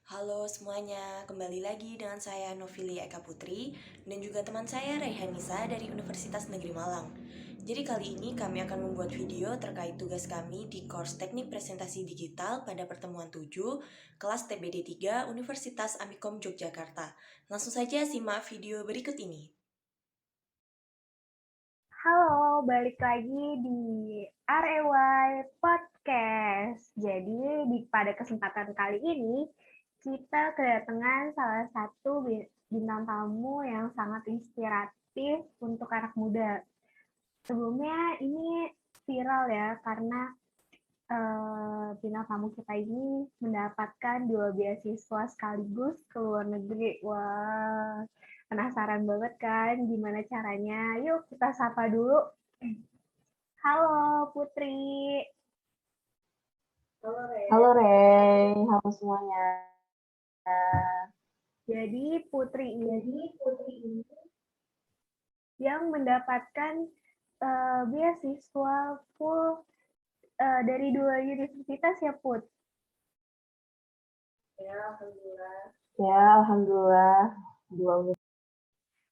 Halo semuanya, kembali lagi dengan saya Novili Eka Putri dan juga teman saya Raihanisa dari Universitas Negeri Malang. Jadi kali ini kami akan membuat video terkait tugas kami di course Teknik Presentasi Digital pada pertemuan 7, kelas TBD 3 Universitas Amikom Yogyakarta. Langsung saja simak video berikut ini. Halo, balik lagi di REY Podcast. Jadi pada kesempatan kali ini kita kedatangan salah satu bintang tamu yang sangat inspiratif untuk anak muda. Sebelumnya ini viral ya karena bintang tamu kita ini mendapatkan 2 beasiswa sekaligus ke luar negeri. Wah, penasaran banget kan gimana caranya? Yuk kita sapa dulu. Halo Putri. Halo Rey, halo semuanya. Jadi Putri ini yang mendapatkan beasiswa full dari 2 universitas ya Put. Ya, alhamdulillah dua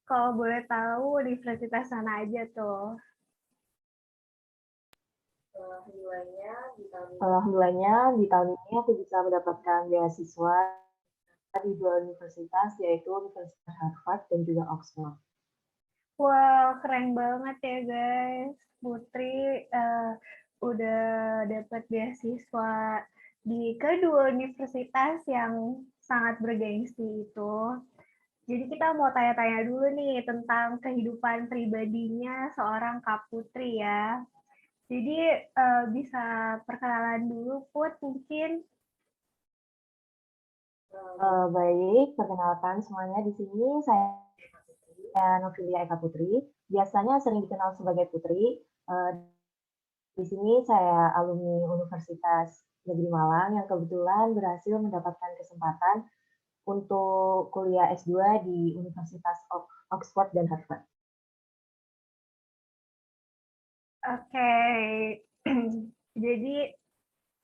Kalau boleh tahu universitas sana aja tuh. Alhamdulillahnya di tahun ini aku bisa mendapatkan beasiswa di 2 universitas, yaitu Universitas Harvard dan juga Oxford. Wah, keren banget ya guys. Putri udah dapat beasiswa di kedua universitas yang sangat bergengsi itu. Jadi kita mau tanya-tanya dulu nih tentang kehidupan pribadinya seorang Kak Putri ya. Jadi bisa perkenalan dulu Put mungkin. Baik, perkenalkan semuanya di sini saya Novilia Eka Putri. Biasanya sering dikenal sebagai Putri. Uh, di sini saya alumni Universitas Negeri Malang yang kebetulan berhasil mendapatkan kesempatan untuk kuliah S2 di Universitas Oxford dan Harvard. Oke. Jadi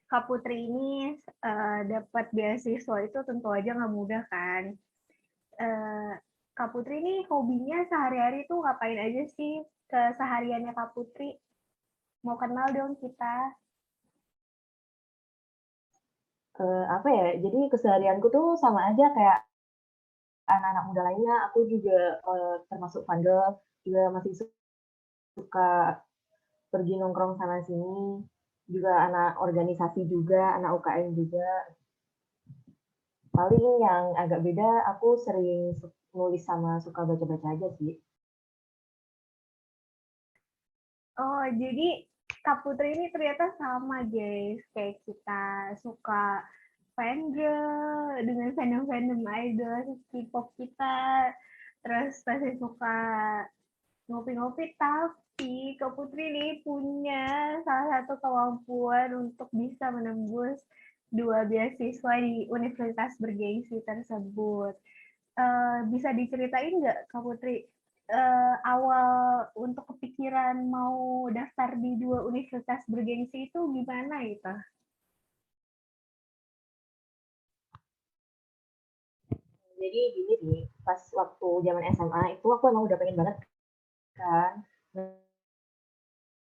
Kak Putri ini dapat beasiswa itu tentu aja nggak mudah kan. Eh, Kak Putri ini hobinya sehari-hari tuh ngapain aja sih kesehariannya Kak Putri? Mau kenal dong kita. Apa ya? Jadi keseharianku tuh sama aja kayak anak-anak muda lainnya. Aku juga termasuk bandel, juga masih suka pergi nongkrong sana sini. Juga anak organisasi juga, anak UKM juga. Paling yang agak beda, aku sering nulis sama suka baca-baca aja sih. Oh, jadi Kak Putri ini ternyata sama guys, kayak kita suka fangirl dengan fandom-fandom idol K-pop kita, terus masih suka ngopi-ngopi, tapi Kak Putri ini punya salah satu kemampuan untuk bisa menembus 2 beasiswa di universitas bergengsi tersebut. Bisa diceritain nggak Kak Putri awal untuk kepikiran mau daftar di 2 universitas bergengsi itu gimana gitu? Jadi gini sih, pas waktu zaman SMA itu aku emang udah pengen banget kan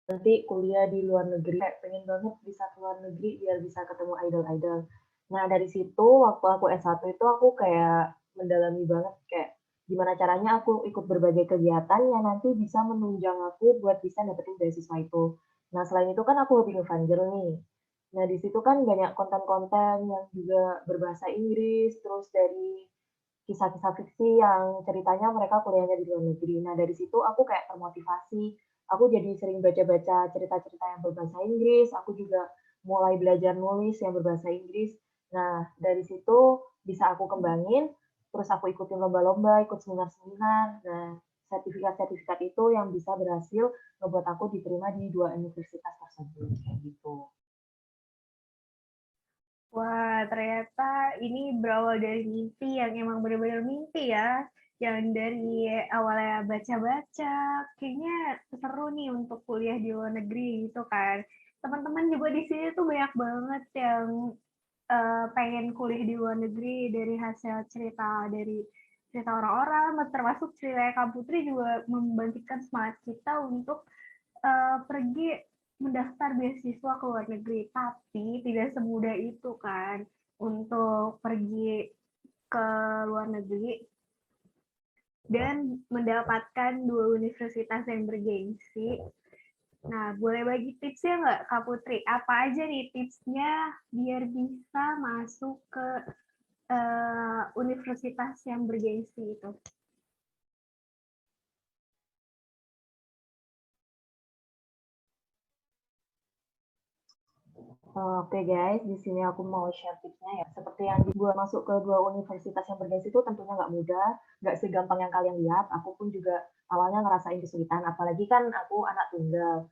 nanti kuliah di luar negeri, kayak pengen banget bisa ke luar negeri biar bisa ketemu idol-idol. Nah dari situ waktu aku S1 itu aku kayak mendalami banget kayak gimana caranya aku ikut berbagai kegiatan yang nanti bisa menunjang aku buat bisa dapetin beasiswa itu. Nah selain itu kan aku hobi ngevanjel nih. Nah di situ kan banyak konten-konten yang juga berbahasa Inggris, terus dari kisah-kisah fiksi yang ceritanya mereka kuliahnya di luar negeri. Nah, dari situ aku kayak termotivasi. Aku jadi sering baca-baca cerita-cerita yang berbahasa Inggris. Aku juga mulai belajar nulis yang berbahasa Inggris. Nah, dari situ bisa aku kembangin. Terus aku ikutin lomba-lomba, ikut seminar-seminar. Nah, sertifikat-sertifikat itu yang bisa berhasil membuat aku diterima di 2 universitas tersebut. Kayak gitu. Wah, ternyata ini berawal dari mimpi yang emang benar-benar mimpi ya. Yang dari awalnya baca-baca, kayaknya seru nih untuk kuliah di luar negeri gitu kan. Teman-teman juga di sini tuh banyak banget yang pengen kuliah di luar negeri dari hasil cerita orang-orang, termasuk cerita Kak Putri juga membangkitkan semangat kita untuk pergi mendaftar beasiswa ke luar negeri. Tapi tidak semudah itu kan untuk pergi ke luar negeri dan mendapatkan 2 universitas yang bergengsi. Nah, boleh bagi tipsnya nggak, Kak Putri? Apa aja nih tipsnya biar bisa masuk ke universitas yang bergengsi itu? Oke guys, di sini aku mau share tipsnya ya. Seperti yang gue masuk ke 2 universitas yang bergengsi itu tentunya nggak mudah, nggak segampang yang kalian lihat. Aku pun juga awalnya ngerasain kesulitan, apalagi kan aku anak tunggal.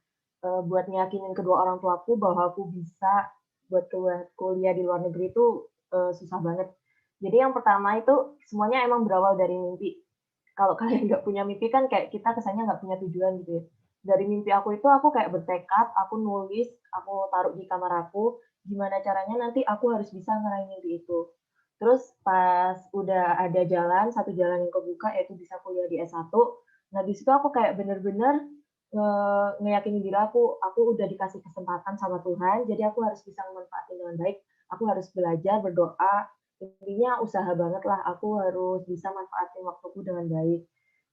Buat ngeyakinin kedua orang tuaku bahwa aku bisa buat kuliah di luar negeri itu susah banget. Jadi yang pertama itu semuanya emang berawal dari mimpi. Kalau kalian nggak punya mimpi kan kayak kita kesannya nggak punya tujuan gitu ya. Dari mimpi aku itu aku kayak bertekad, aku nulis, aku taruh di kamar aku, gimana caranya nanti aku harus bisa ngeraih mimpi itu. Terus pas udah ada jalan, satu jalan yang kebuka yaitu bisa kuliah di S1. Nah di situ aku kayak bener-bener ngeyakinin diri aku udah dikasih kesempatan sama Tuhan, jadi aku harus bisa memanfaatin dengan baik. Aku harus belajar, berdoa, intinya usaha banget lah. Aku harus bisa manfaatin waktuku dengan baik.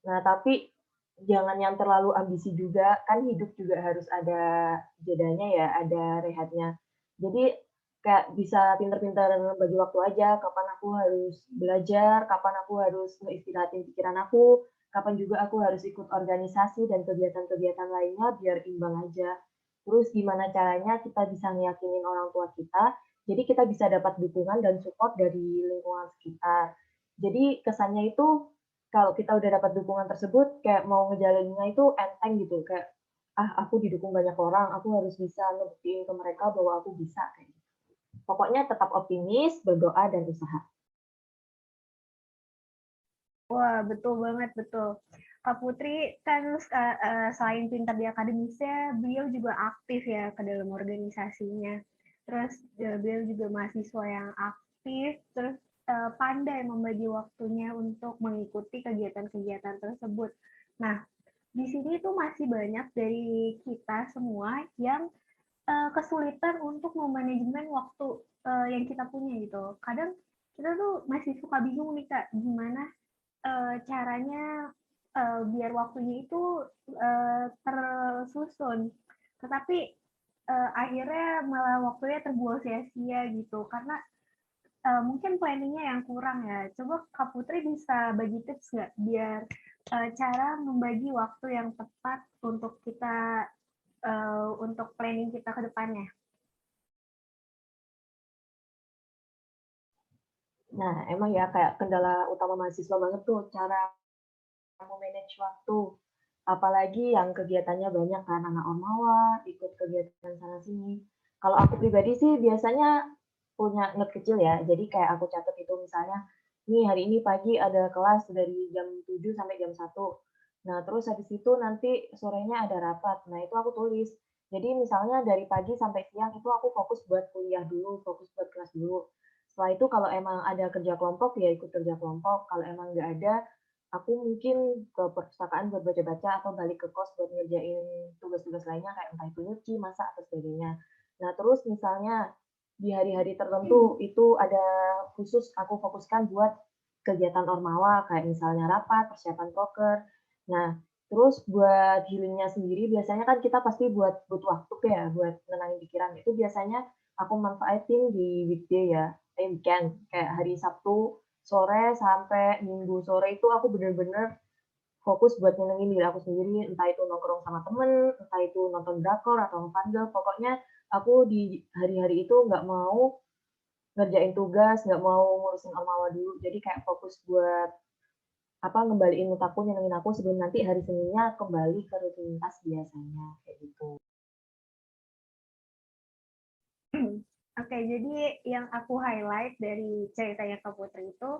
Nah, tapi jangan yang terlalu ambisi juga, kan hidup juga harus ada jedanya ya, ada rehatnya. Jadi kayak bisa pinter-pinter bagi waktu aja, kapan aku harus belajar, kapan aku harus ngeistirahatin pikiran aku, kapan juga aku harus ikut organisasi dan kegiatan-kegiatan lainnya biar imbang aja. Terus gimana caranya kita bisa ngeyakinin orang tua kita, jadi kita bisa dapat dukungan dan support dari lingkungan sekitar. Jadi kesannya itu kalau kita udah dapat dukungan tersebut kayak mau ngejalaninnya itu enteng gitu, kayak ah aku didukung banyak orang, aku harus bisa ngebuktiin ke mereka bahwa aku bisa kayak gitu. Pokoknya tetap optimis, berdoa dan usaha. Wah, betul banget, betul. Kak Putri kan selain pintar di akademisnya, beliau juga aktif ya ke dalam organisasinya. Terus beliau juga mahasiswa yang aktif, terus pandai membagi waktunya untuk mengikuti kegiatan-kegiatan tersebut. Nah, di sini tuh masih banyak dari kita semua yang kesulitan untuk memanajemen waktu yang kita punya gitu. Kadang kita tuh masih suka bingung nih Kak, gimana caranya biar waktunya itu tersusun. Tetapi akhirnya malah waktunya terbuang sia-sia gitu karena mungkin planningnya yang kurang ya. Coba Kak Putri bisa bagi tips nggak biar cara membagi waktu yang tepat untuk kita untuk planning kita ke depannya? Nah, emang ya kayak kendala utama mahasiswa banget tuh cara memanage waktu. Apalagi yang kegiatannya banyak kan, anak ormawa, ikut kegiatan sana sini. Kalau aku pribadi sih biasanya punya note kecil ya, jadi kayak aku catat itu misalnya, nih hari ini pagi ada kelas dari jam 7 sampai jam 1. Nah, terus habis itu nanti sorenya ada rapat. Nah, itu aku tulis. Jadi misalnya dari pagi sampai siang itu aku fokus buat kuliah dulu, fokus buat kelas dulu. Setelah itu kalau emang ada kerja kelompok ya ikut kerja kelompok, kalau emang nggak ada aku mungkin ke perpustakaan buat baca-baca atau balik ke kos buat ngerjain tugas-tugas lainnya kayak entah itu nyuci, masak, atau sebagainya. Nah, terus misalnya di hari-hari tertentu itu ada khusus aku fokuskan buat kegiatan ormawa kayak misalnya rapat, persiapan proker. Nah, terus buat healingnya sendiri biasanya kan kita pasti butuh waktu ya buat nenangin pikiran. Itu biasanya aku manfaatin di weekday ya, weekend kayak hari Sabtu sore sampai Minggu sore itu aku bener-bener fokus buat nyenengin diri aku sendiri, entah itu nongkrong sama temen, entah itu nonton drakor atau ngefangirl, pokoknya aku di hari-hari itu nggak mau ngerjain tugas, nggak mau ngurusin ormawa dulu, jadi kayak fokus buat apa ngembaliin mood aku, nyenengin aku sebelum nanti hari Seninnya kembali ke rutinitas biasanya kayak gitu. Oke, jadi yang aku highlight dari ceritanya Kak Putri itu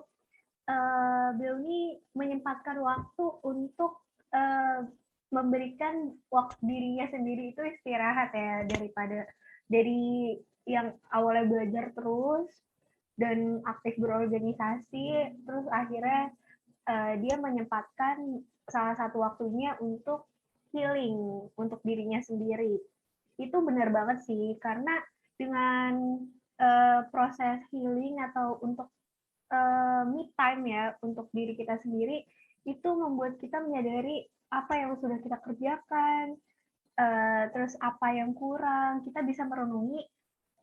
beliau ini menyempatkan waktu untuk memberikan waktu dirinya sendiri itu istirahat ya daripada dari yang awalnya belajar terus dan aktif berorganisasi, terus akhirnya dia menyempatkan salah satu waktunya untuk healing untuk dirinya sendiri. Itu benar banget sih, karena dengan proses healing atau untuk me time ya untuk diri kita sendiri, itu membuat kita menyadari apa yang sudah kita kerjakan, terus apa yang kurang, kita bisa merenungi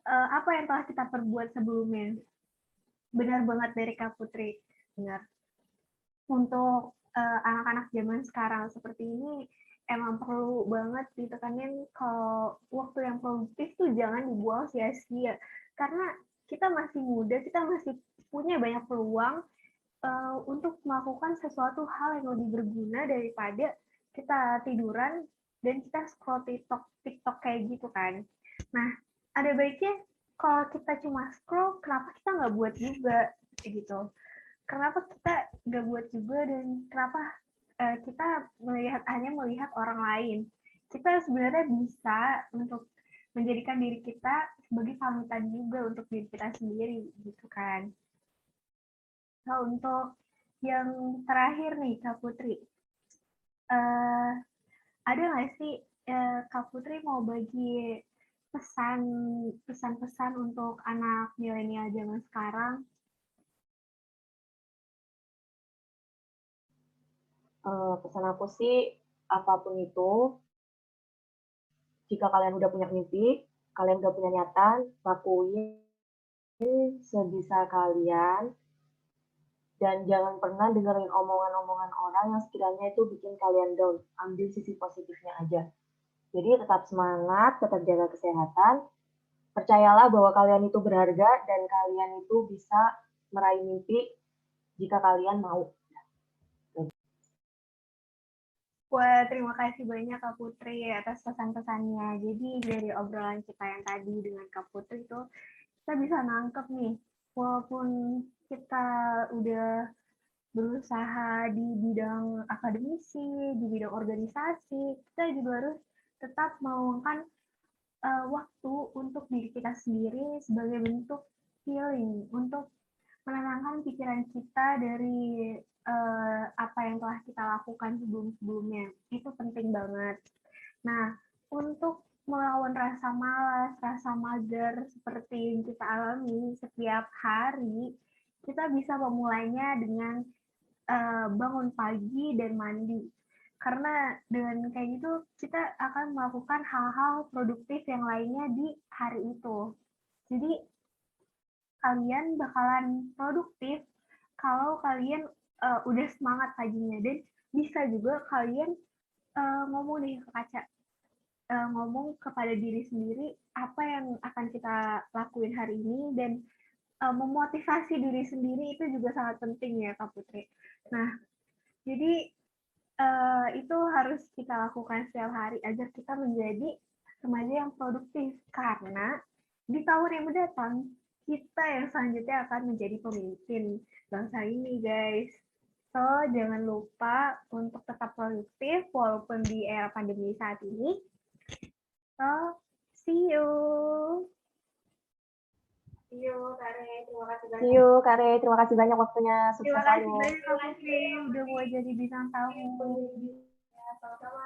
apa yang telah kita perbuat sebelumnya. Benar banget dari Kak Putri, benar. Untuk anak-anak zaman sekarang seperti ini, emang perlu banget ditekanin kalau waktu yang produktif tuh jangan dibuang sia-sia. Karena kita masih muda, kita masih punya banyak peluang untuk melakukan sesuatu hal yang lebih berguna daripada kita tiduran dan kita scroll TikTok kayak gitu kan. Nah, ada baiknya kalau kita cuma scroll, kenapa kita nggak buat juga gitu? Kenapa kita nggak buat juga dan kenapa kita hanya melihat orang lain? Kita sebenarnya bisa untuk menjadikan diri kita sebagai panutan juga untuk diri kita sendiri gitu kan. Nah, untuk yang terakhir nih, Kak Putri, ada nggak sih Kak Putri mau bagi pesan-pesan untuk anak milenial zaman sekarang? Pesan aku sih, apapun itu, jika kalian udah punya mimpi, kalian udah punya niatan, lakuin sebisa kalian, dan jangan pernah dengerin omongan-omongan orang yang sekiranya itu bikin kalian down. Ambil sisi positifnya aja. Jadi tetap semangat, tetap jaga kesehatan, percayalah bahwa kalian itu berharga dan kalian itu bisa meraih mimpi jika kalian mau. Wah, terima kasih banyak Kak Putri atas pesan-pesannya. Jadi dari obrolan kita yang tadi dengan Kak Putri itu kita bisa nangkep nih, walaupun kita udah berusaha di bidang akademisi, di bidang organisasi, kita juga harus tetap meluangkan waktu untuk diri kita sendiri sebagai bentuk healing, untuk menenangkan pikiran kita dari apa yang telah kita lakukan sebelum-sebelumnya. Itu penting banget. Nah, untuk melawan rasa malas, rasa mager seperti yang kita alami setiap hari, kita bisa memulainya dengan bangun pagi dan mandi. Karena dengan kayak gitu, kita akan melakukan hal-hal produktif yang lainnya di hari itu. Jadi, kalian bakalan produktif kalau kalian udah semangat paginya. Dan bisa juga kalian ngomong nih ke kaca, ngomong kepada diri sendiri apa yang akan kita lakuin hari ini dan memotivasi diri sendiri itu juga sangat penting ya Kak Putri. Nah, jadi itu harus kita lakukan setiap hari agar kita menjadi remaja yang produktif karena di tahun yang mendatang kita yang selanjutnya akan menjadi pemimpin bangsa ini guys. So, jangan lupa untuk tetap produktif walaupun di era pandemi saat ini. So, see you. See you, Kare. Terima kasih banyak. See you, Kare. Terima kasih banyak waktunya. Terima Sukses kasih selalu. banyak, Kak Putri. Udah mau jadi bintang tamu. Ya, sama-sama.